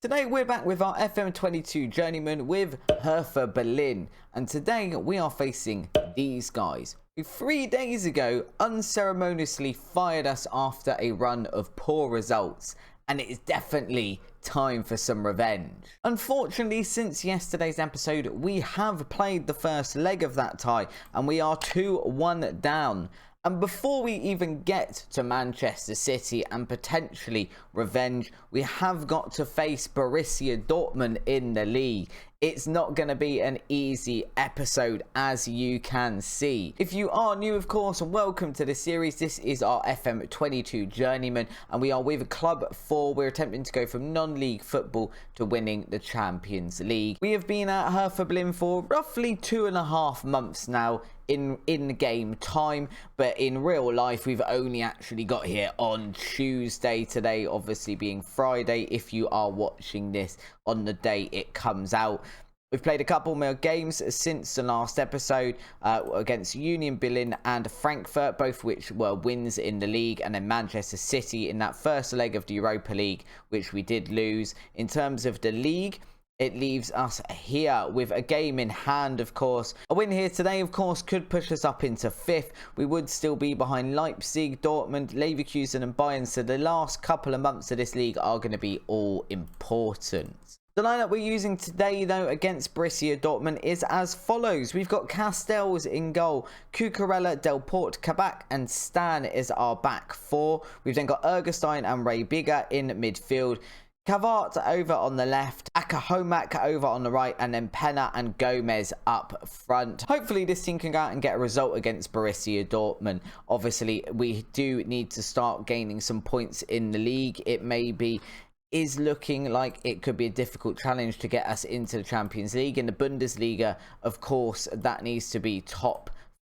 Today we're back with our FM22 Journeyman with Hertha Berlin, and today we are facing these guys who 3 days ago unceremoniously fired us after a run of poor results, and it is definitely time for some revenge. Unfortunately, since yesterday's episode, we have played the first leg of that tie and we are 2-1 down. And before we even get to Manchester City and potentially revenge, we have got to face Borussia Dortmund in the league. It's not going to be an easy episode, as you can see. If you are new, of course, welcome to the series. This is our FM22 Journeyman, and we are with Club 4. We're attempting to go from non-league football to winning the Champions League. We have been at Hertha Berlin for roughly 2.5 months now in-game time, but in real life we've only actually got here on Tuesday, today obviously being Friday if you are watching this on the day it comes out. We've played a couple more games since the last episode against Union Berlin and Frankfurt, both which were wins in the league, and then Manchester City in that first leg of the Europa League, which we did lose. In terms of the league, it leaves us here with a game in hand, of course. A win here today, of course, could push us up into 5th. We would still be behind Leipzig, Dortmund, Leverkusen and Bayern, so the last couple of months of this league are going to be all important. The lineup we're using today, though, against Borussia Dortmund is as follows. We've got Castells in goal, Cucurella, Delporte, Kabak and Stan is our back four. We've then got Ergestein and Ray Bigger in midfield. Cavart over on the left, Akahomak over on the right, and then Penna and Gomez up front. Hopefully this team can go out and get a result against Borussia Dortmund. Obviously, we do need to start gaining some points in the league. It is looking like it could be a difficult challenge to get us into the Champions League. In the Bundesliga, of course, that needs to be top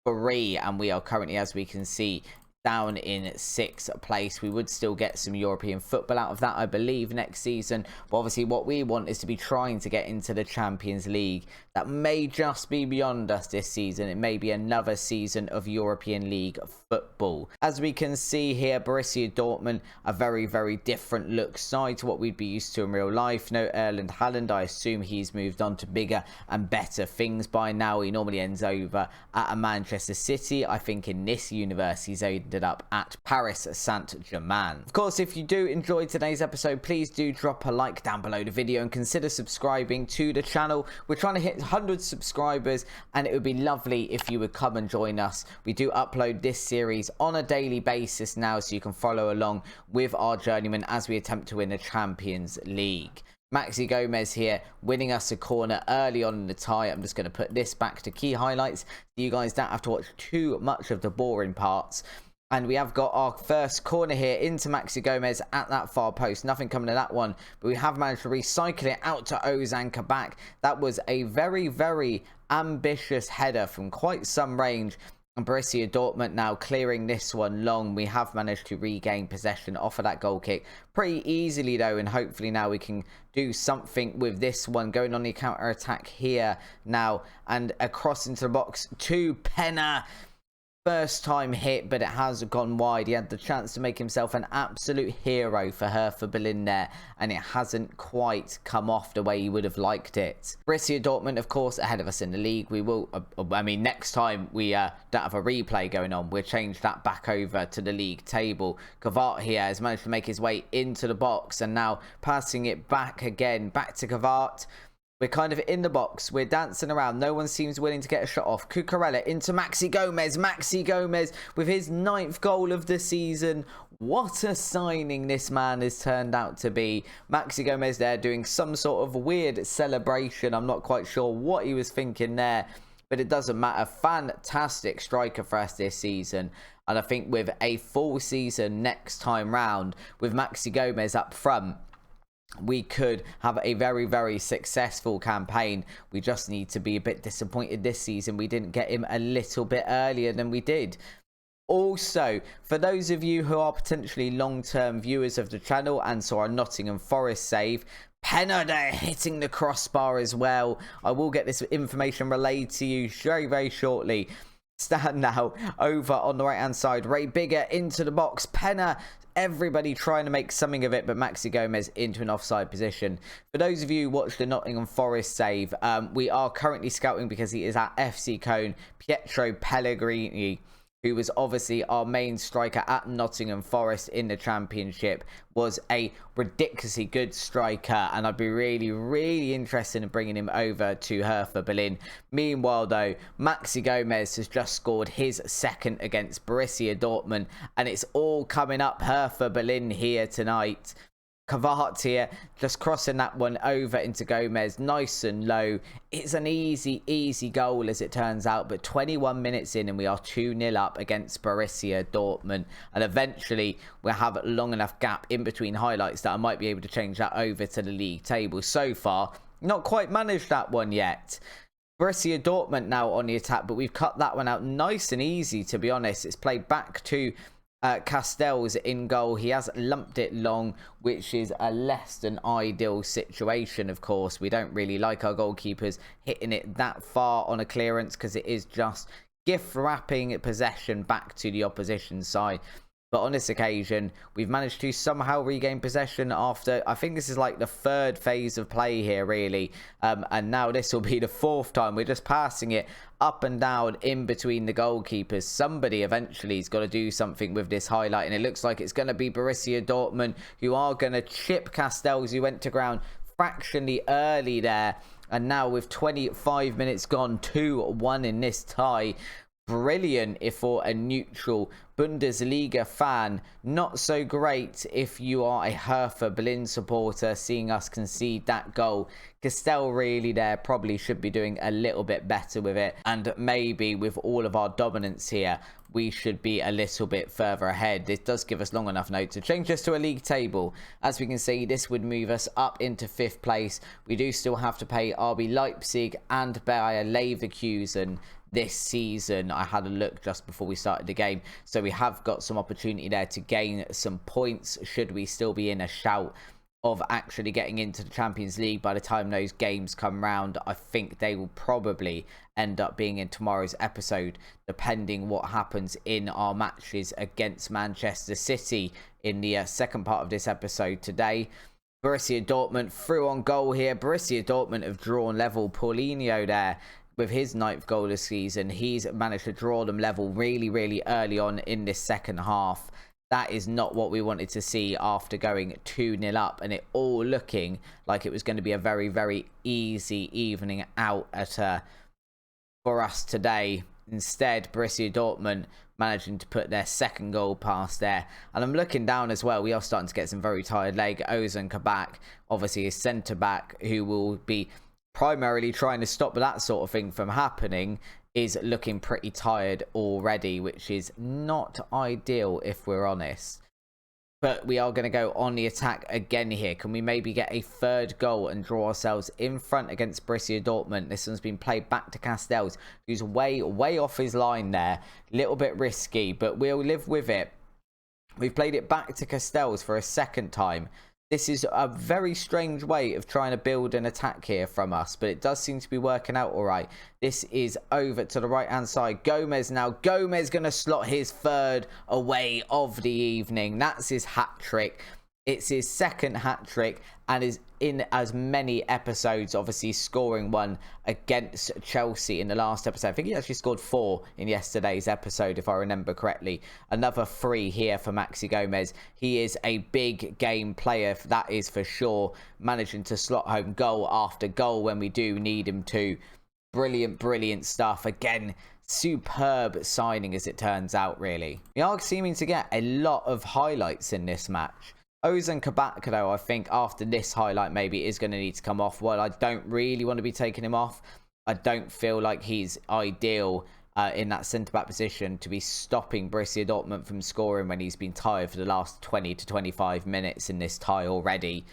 3, and we are currently, as we can see, down in 6th place. We would still get some European football out of that, I believe, next season. But obviously what we want is to be trying to get into the Champions League. That may just be beyond us this season. It may be another season of European League football. As we can see here, Borussia Dortmund, a very, very different look side to what we'd be used to in real life. No Erling Haaland. I assume he's moved on to bigger and better things by now. He normally ends over at a Manchester City. I think in this universe he's ended up at Paris Saint-Germain. Of course, if you do enjoy today's episode, please do drop a like down below the video and consider subscribing to the channel. We're trying to hit 100 subscribers, and it would be lovely if you would come and join us. We do upload this series on a daily basis now, so you can follow along with our journeyman as we attempt to win the Champions League. Maxi Gomez here, winning us a corner early on in the tie. I'm just going to put this back to key highlights so you guys don't have to watch too much of the boring parts. And we have got our first corner here into Maxi Gomez at that far post. Nothing coming to that one, but we have managed to recycle it out to Ozan Kabak. That was a very, very ambitious header from quite some range. And Borussia Dortmund now clearing this one long. We have managed to regain possession off of that goal kick pretty easily, though. And hopefully now we can do something with this one. Going on the counter-attack here now. And across into the box to Penna. First time hit, but it has gone wide. He had the chance to make himself an absolute hero for Hertha Berlin there, and it hasn't quite come off the way he would have liked it. Borussia Dortmund, of course, ahead of us in the league. We will, next time we don't have a replay going on, we'll change that back over to the league table. Cavart here has managed to make his way into the box, and now passing it back again, back to Cavart. We're kind of in the box. We're dancing around. No one seems willing to get a shot off. Cucurella into Maxi Gomez. Maxi Gomez with his 9th goal of the season. What a signing this man has turned out to be. Maxi Gomez there doing some sort of weird celebration. I'm not quite sure what he was thinking there, but it doesn't matter. Fantastic striker for us this season. And I think with a full season next time round, with Maxi Gomez up front, we could have a very, very successful campaign. We just need to be a bit disappointed this season we didn't get him a little bit earlier than we did. Also, for those of you who are potentially long-term viewers of the channel and saw our Nottingham Forest save, Penna there hitting the crossbar as well. I will get this information relayed to you very, very shortly. stand now over on the right hand side. Ray Bigger into the box. Penna, everybody trying to make something of it, but Maxi Gomez into an offside position. For those of you who watched the Nottingham Forest save, we are currently scouting because he is at FC Cone. Pietro Pellegrini, who was obviously our main striker at Nottingham Forest in the Championship, was a ridiculously good striker, and I'd be really interested in bringing him over to Hertha Berlin. Meanwhile, though, Maxi Gomez has just scored his second against Borussia Dortmund, and it's all coming up Hertha Berlin here tonight. Kavart here, just crossing that one over into Gomez, nice and low. It's an easy goal as it turns out, but 21 minutes in and we are 2-0 up against Borussia Dortmund. And eventually we'll have a long enough gap in between highlights that I might be able to change that over to the league table. So far, not quite managed that one yet. Borussia Dortmund now on the attack, but we've cut that one out nice and easy, to be honest. It's played back to Castells in goal. He has lumped it long, which is a less than ideal situation. Of course, we don't really like our goalkeepers hitting it that far on a clearance because it is just gift wrapping possession back to the opposition side. But on this occasion, we've managed to somehow regain possession after, I think this is like the third phase of play here, really. And now this will be the fourth time. We're just passing it up and down in between the goalkeepers. Somebody eventually has got to do something with this highlight. And it looks like it's going to be Borussia Dortmund, who are going to chip Castells, who went to ground fractionally early there. And now with 25 minutes gone, 2-1 in this tie. Brilliant if for a neutral Bundesliga fan. Not so great if you are a Hertha Berlin supporter, seeing us concede that goal. Castell really there probably should be doing a little bit better with it, and maybe with all of our dominance here we should be a little bit further ahead. This does give us long enough now to change us to a league table. As we can see, this would move us up into 5th place. We do still have to pay RB Leipzig and Bayer Leverkusen this season. I had a look just before we started the game, so we have got some opportunity there to gain some points should we still be in a shout of actually getting into the Champions League by the time those games come round. I think they will probably end up being in tomorrow's episode, depending what happens in our matches against Manchester City in the second part of this episode today. Borussia Dortmund through on goal here. Borussia Dortmund have drawn level. Paulinho there with his 9th goal this season. He's managed to draw them level really early on in this second half. That is not what we wanted to see after going 2-0 up and it all looking like it was going to be a very easy evening out for us today. Instead, Borussia Dortmund managing to put their second goal past there. And I'm looking down as well. We are starting to get some very tired leg. Ozan Kabak, obviously a centre-back who will be primarily trying to stop that sort of thing from happening, is looking pretty tired already, which is not ideal if we're honest. But we are going to go on the attack again here. Can we maybe get a third goal and draw ourselves in front against Borussia Dortmund? This one's been played back to Castells, who's way off his line there. A little bit risky, but we'll live with it. We've played it back to Castells for a second time. This is a very strange way of trying to build an attack here from us, but it does seem to be working out all right. This is over to the right-hand side. Gomez now. Gomez going to slot his third away of the evening. That's his hat-trick. It's his second hat-trick and is in as many episodes, obviously scoring one against Chelsea in the last episode. I think he actually scored 4 in yesterday's episode, if I remember correctly. Another 3 here for Maxi Gomez. He is a big game player, that is for sure. Managing to slot home goal after goal when we do need him to. Brilliant stuff. Again, superb signing as it turns out, really. We are seeming to get a lot of highlights in this match. Ozan Kabak, though, I think after this highlight maybe is going to need to come off. Well, I don't really want to be taking him off. I don't feel like he's ideal in that centre-back position to be stopping Borussia Dortmund from scoring when he's been tired for the last 20 to 25 minutes in this tie already.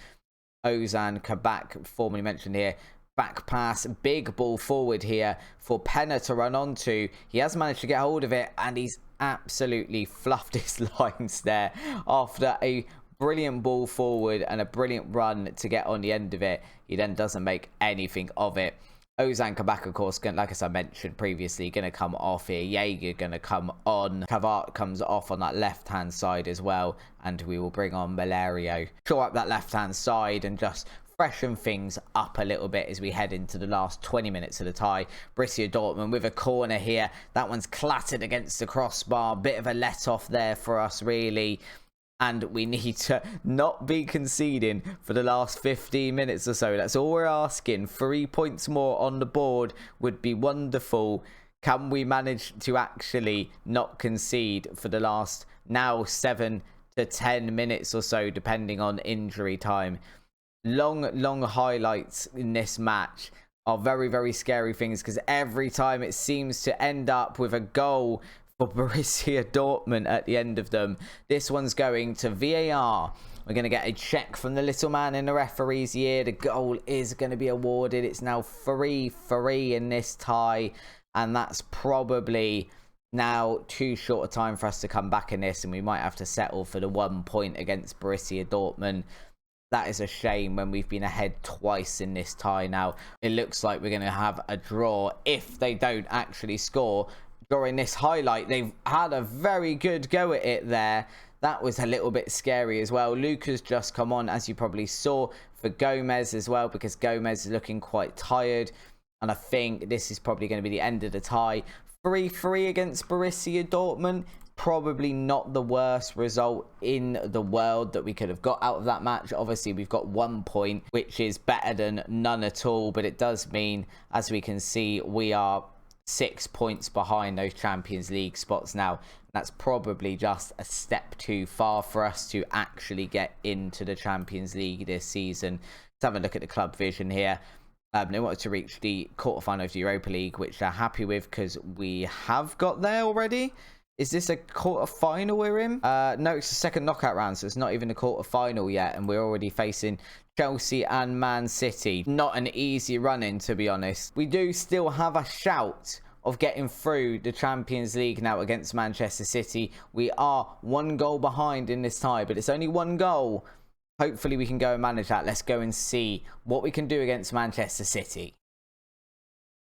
Ozan Kabak, formerly mentioned here, back pass, big ball forward here for Penna to run onto. He has managed to get hold of it and he's absolutely fluffed his lines there after a brilliant ball forward and a brilliant run to get on the end of it. He then doesn't make anything of it. Ozan Kabak, of course, like as I mentioned previously, going to come off here. Jaeger going to come on. Kavart comes off on that left-hand side as well. And we will bring on Malario. Shore up that left-hand side and just freshen things up a little bit as we head into the last 20 minutes of the tie. Borussia Dortmund with a corner here. That one's clattered against the crossbar. Bit of a let-off there for us, really. And we need to not be conceding for the last 15 minutes or so. That's all we're asking. 3 points more on the board would be wonderful. Can we manage to actually not concede for the last now 7 to 10 minutes or so, depending on injury time? Long highlights in this match are very, very scary things, because every time it seems to end up with a goal for Borussia Dortmund at the end of them. This one's going to VAR. We're going to get a check from the little man in the referee's ear. The goal is going to be awarded. It's now 3-3 in this tie, and that's probably now too short a time for us to come back in this, and we might have to settle for the 1 point against Borussia Dortmund. That is a shame when we've been ahead twice in this tie now. It looks like we're going to have a draw if they don't actually score. During this highlight, they've had a very good go at it there. That was a little bit scary as well. Luka's just come on, as you probably saw, for Gomez as well, because Gomez is looking quite tired. And I think this is probably going to be the end of the tie. 3-3 against Borussia Dortmund. Probably not the worst result in the world that we could have got out of that match. Obviously, we've got 1 point, which is better than none at all. But it does mean, as we can see, we are 6 points behind those Champions League spots now. That's probably just a step too far for us to actually get into the Champions League this season. Let's have a look at the club vision here. They wanted to reach the quarterfinal of the Europa League, which they're happy with because we have got there already. Is this a quarterfinal we're in? No, it's the second knockout round, so it's not even a quarterfinal yet, and we're already facing Chelsea and Man City. Not an easy run-in, to be honest. We do still have a shout of getting through the Champions League now against Manchester City. We are 1 goal behind in this tie, but it's only 1 goal. Hopefully we can go and manage that. Let's go and see what we can do against Manchester City.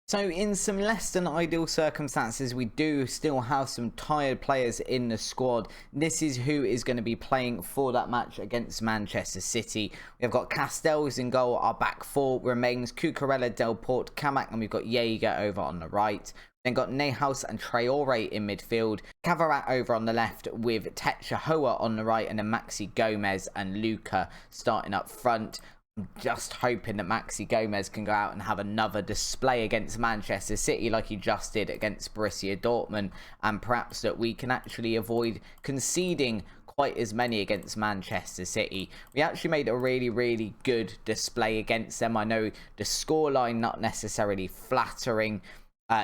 So in some less than ideal circumstances, we do still have some tired players in the squad. This is who is going to be playing for that match against Manchester City. We've got Castells in goal. Our back four remains Cucurella, Delport, Kamak, and we've got Jaeger over on the right. Then got Neuhaus and Traore in midfield. Cavarat over on the left with Techahoa on the right, and then Maxi Gomez and Luka starting up front. I'm just hoping that Maxi Gomez can go out and have another display against Manchester City like he just did against Borussia Dortmund, and perhaps that we can actually avoid conceding quite as many against Manchester City. We actually made a really good display against them. I know the scoreline not necessarily flattering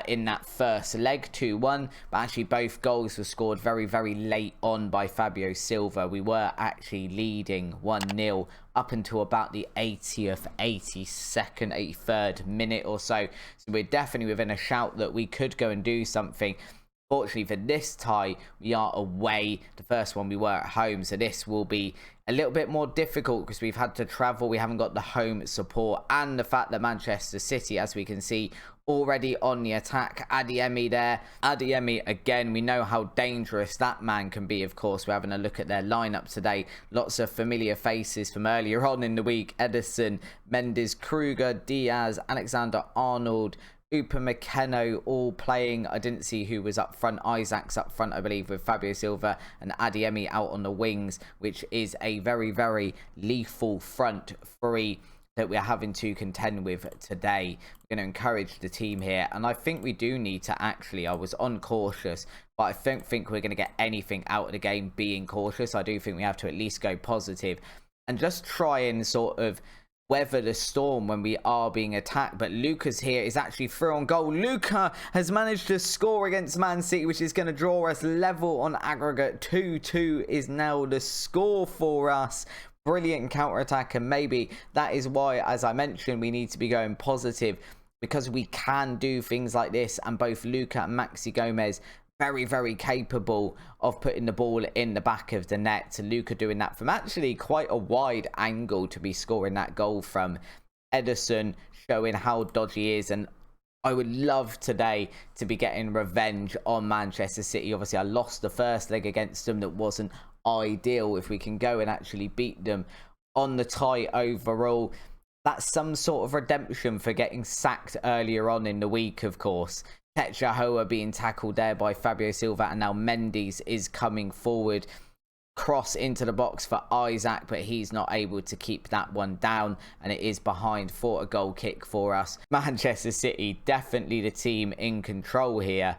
in that first leg, 2-1, but actually both goals were scored very late on by Fabio Silva. We were actually leading 1-0 up until about the 80th, 82nd, 83rd minute or so. So we're definitely within a shout that we could go and do something. Fortunately for this tie, we are away. The first one we were at home, so this will be a little bit more difficult because we've had to travel. We haven't got the home support, and the fact that Manchester City, as we can see, already on the attack. Adeyemi there. Adeyemi, again, we know how dangerous that man can be, of course. We're having a look at their lineup today. Lots of familiar faces from earlier on in the week. Ederson, Mendes, Kruger, Diaz, Alexander-Arnold, Upamecano all playing. I didn't see who was up front. Isaac's up front, I believe, with Fabio Silva and Adeyemi out on the wings, which is a very lethal front three that we're having to contend with today. We're going to encourage the team here, and I think we do need to actually, I was uncautious, but I don't think we're going to get anything out of the game being cautious. I do think we have to at least go positive and just try and sort of weather the storm when we are being attacked. But Luka's here is actually through on goal. Luka has managed to score against Man City, which is going to draw us level on aggregate. 2-2 is now the score for us. Brilliant counter-attack, and maybe that is why, as I mentioned, we need to be going positive, because we can do things like this, and both Luka and Maxi Gomez very capable of putting the ball in the back of the net. Luka doing that from actually quite a wide angle to be scoring that goal from. Ederson showing how dodgy he is, and I would love today to be getting revenge on Manchester City. Obviously, I lost the first leg against them. That wasn't ideal. If we can go and actually beat them on the tie overall, that's some sort of redemption for getting sacked earlier on in the week, of course. Tetra being tackled there by Fabio Silva, and now Mendes is coming forward. Cross into the box for Isaac, but he's not able to keep that one down, and it is behind for a goal kick for us. Manchester City, definitely the team in control here,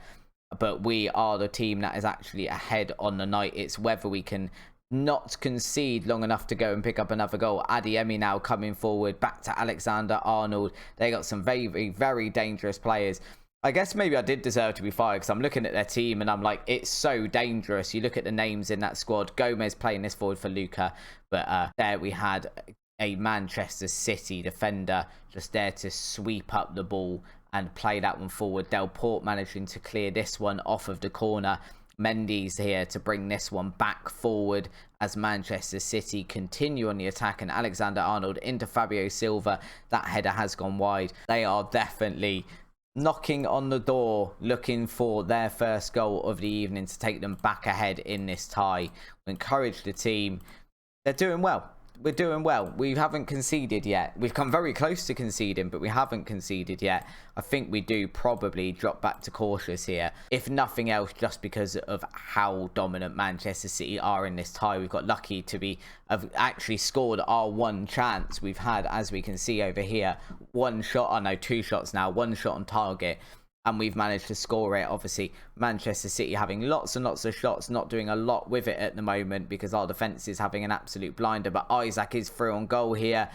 but we are the team that is actually ahead on the night. It's whether we can not concede long enough to go and pick up another goal. Adeyemi now coming forward, back to Alexander-Arnold. They got some very, very dangerous players. I guess maybe I did deserve to be fired, because I'm looking at their team and I'm like, it's so dangerous. You look at the names in that squad. Gomez playing this forward for Luca. But there we had a Manchester City defender just there to sweep up the ball and play that one forward. Delport managing to clear this one off of the corner. Mendes here to bring this one back forward as Manchester City continue on the attack, and Alexander-Arnold into Fabio Silva. That header has gone wide. They are definitely knocking on the door, looking for their first goal of the evening to take them back ahead in this tie. We encourage the team. They're doing well. We're doing well. We haven't conceded yet. We've come very close to conceding, but we haven't conceded yet. I think we do probably drop back to cautious here, if nothing else, just because of how dominant Manchester City are in this tie. We've got lucky to have actually scored our one chance we've had, as we can see over here. One shot, oh no, two shots now. One shot on target, and we've managed to score it. Obviously, Manchester City having lots and lots of shots, not doing a lot with it at the moment because our defence is having an absolute blinder. But Isaac is through on goal here,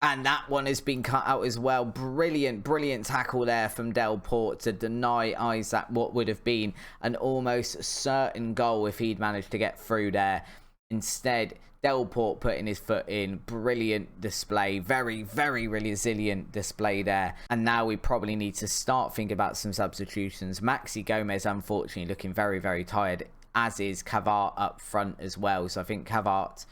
and that one has been cut out as well. Brilliant, brilliant tackle there from Delport to deny Isaac what would have been an almost certain goal if he'd managed to get through there. Instead, Delport putting his foot in. Brilliant display. Very, very resilient display there. And now we probably need to start thinking about some substitutions. Maxi Gomez, unfortunately, looking very, very tired, as is Cavart up front as well. So I think Cavarat,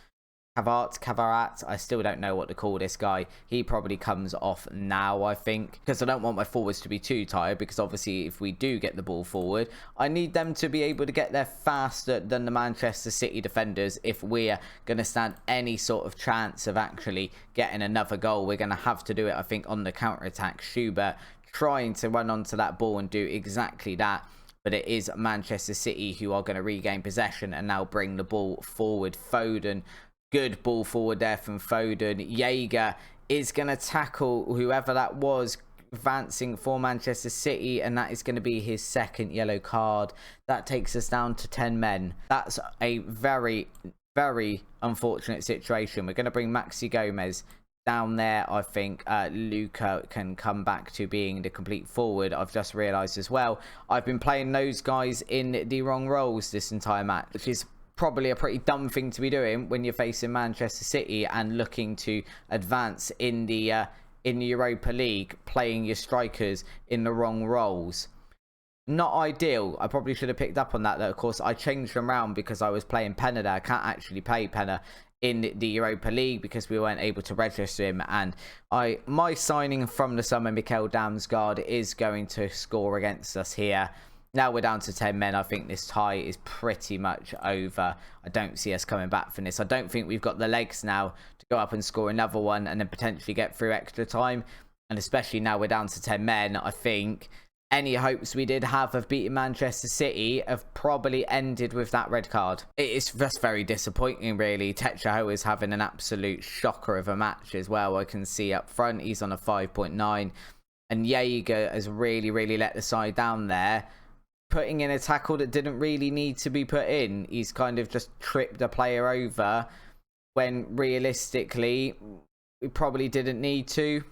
I still don't know what to call this guy. He probably comes off now, I think, because I don't want my forwards to be too tired, because obviously if we do get the ball forward, I need them to be able to get there faster than the Manchester City defenders. If we're going to stand any sort of chance of actually getting another goal, we're going to have to do it, I think, on the counter-attack. Schubert trying to run onto that ball and do exactly that. But it is Manchester City who are going to regain possession and now bring the ball forward. Foden, good ball forward there from Foden. Jaeger is going to tackle whoever that was advancing for Manchester City, and that is going to be his second yellow card. That takes us down to 10 men. That's a very, very unfortunate situation. We're going to bring Maxi Gomez down there. I think Luca can come back to being the complete forward. I've just realised as well, I've been playing those guys in the wrong roles this entire match, which is probably a pretty dumb thing to be doing when you're facing Manchester City and looking to advance in the Europa League, playing your strikers in the wrong roles. Not ideal. I probably should have picked up on that, though. Of course, I changed them around because I was playing Penna there. I can't actually play Penna in the Europa League because we weren't able to register him, and my signing from the summer, Mikel Damsgaard, is going to score against us here. Now we're down to 10 men. I think this tie is pretty much over. I don't see us coming back from this. I don't think we've got the legs now to go up and score another one and then potentially get through extra time. And especially now we're down to 10 men, I think any hopes we did have of beating Manchester City have probably ended with that red card. It is just very disappointing, really. Tetra is having an absolute shocker of a match as well. I can see up front he's on a 5.9. And Jaeger has really, really let the side down there, putting in a tackle that didn't really need to be put in. He's kind of just tripped a player over when realistically we probably didn't need to.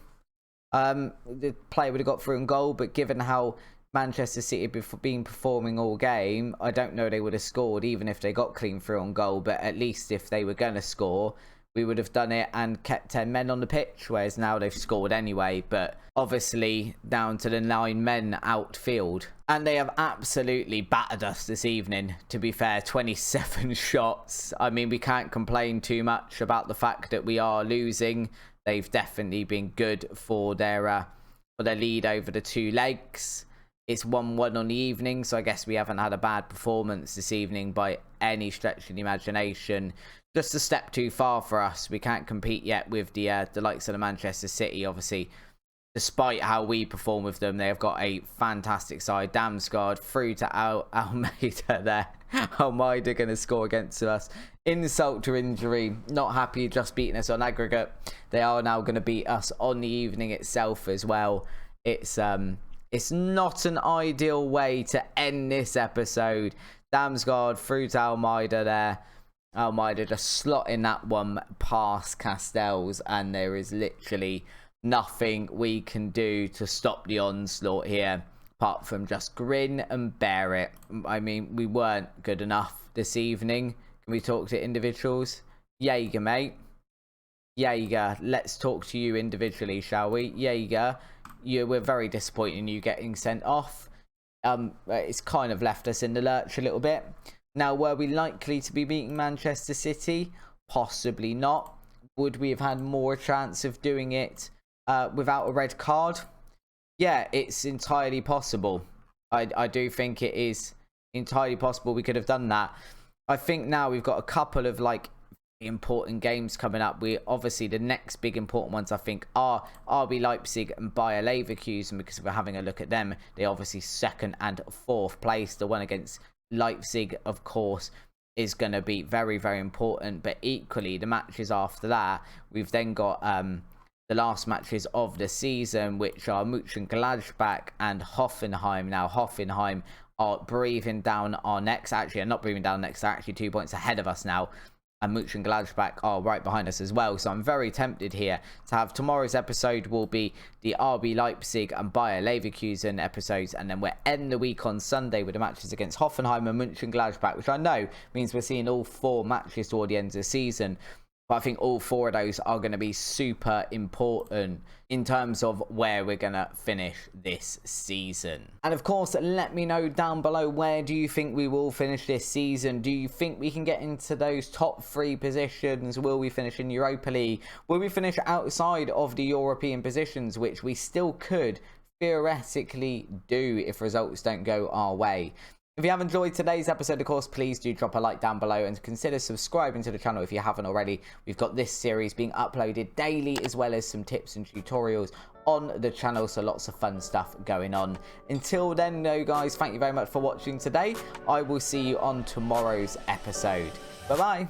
The player would have got through in goal, but given how Manchester City have been performing all game, I don't know they would have scored even if they got clean through on goal. But at least if they were going to score, we would have done it and kept 10 men on the pitch, whereas now they've scored anyway. But obviously down to the 9 men outfield, and they have absolutely battered us this evening, to be fair. 27 shots. I mean, we can't complain too much about the fact that we are losing. They've definitely been good for their for the lead over the 2 legs. It's 1-1 on the evening, so I guess we haven't had a bad performance this evening by any stretch of the imagination. Just a step too far for us. We can't compete yet with the likes of the Manchester City, obviously. Despite how we perform with them, they have got a fantastic side. Damsgaard through to Almeida there. Almeida going to score against us. Insult to injury. Not happy just beating us on aggregate. They are now going to beat us on the evening itself as well. It's not an ideal way to end this episode. Damsgaard through to Almeida there. Almeida just slotting that one past Castells, and there is literally nothing we can do to stop the onslaught here apart from just grin and bear it. I mean, we weren't good enough this evening. Can we talk to individuals? Jaeger, mate. Jaeger, let's talk to you individually, shall we? Jaeger, we're very disappointed in you getting sent off. It's kind of left us in the lurch a little bit. Now, were we likely to be beating Manchester City? Possibly not. Would we have had more chance of doing it without a red card? Yeah, it's entirely possible. I do think it is entirely possible we could have done that. I think now we've got a couple of important games coming up. We obviously, the next big important ones I think are RB Leipzig and Bayer Leverkusen, because if we're having a look at them, they're obviously 2nd and 4th place. The one against Leipzig, of course, is going to be very, very important, but equally the matches after that, we've then got the last matches of the season, which are Mönchengladbach and Hoffenheim. Now Hoffenheim are breathing down our necks. Actually, are not breathing down our necks, they're actually 2 points ahead of us now, and Mönchengladbach are right behind us as well. So I'm very tempted here to have tomorrow's episode will be the RB Leipzig and Bayer Leverkusen episodes, and then we'll end the week on Sunday with the matches against Hoffenheim and Mönchengladbach, which I know means we're seeing all 4 matches toward the end of the season. But I think all 4 of those are going to be super important in terms of where we're going to finish this season. And of course, let me know down below, where do you think we will finish this season? Do you think we can get into those top 3 positions? Will we finish in Europa League? Will we finish outside of the European positions, which we still could theoretically do if results don't go our way? If you have enjoyed today's episode, of course, please do drop a like down below and consider subscribing to the channel if you haven't already. We've got this series being uploaded daily, as well as some tips and tutorials on the channel, so lots of fun stuff going on. Until then, though, guys, thank you very much for watching today. I will see you on tomorrow's episode. Bye-bye.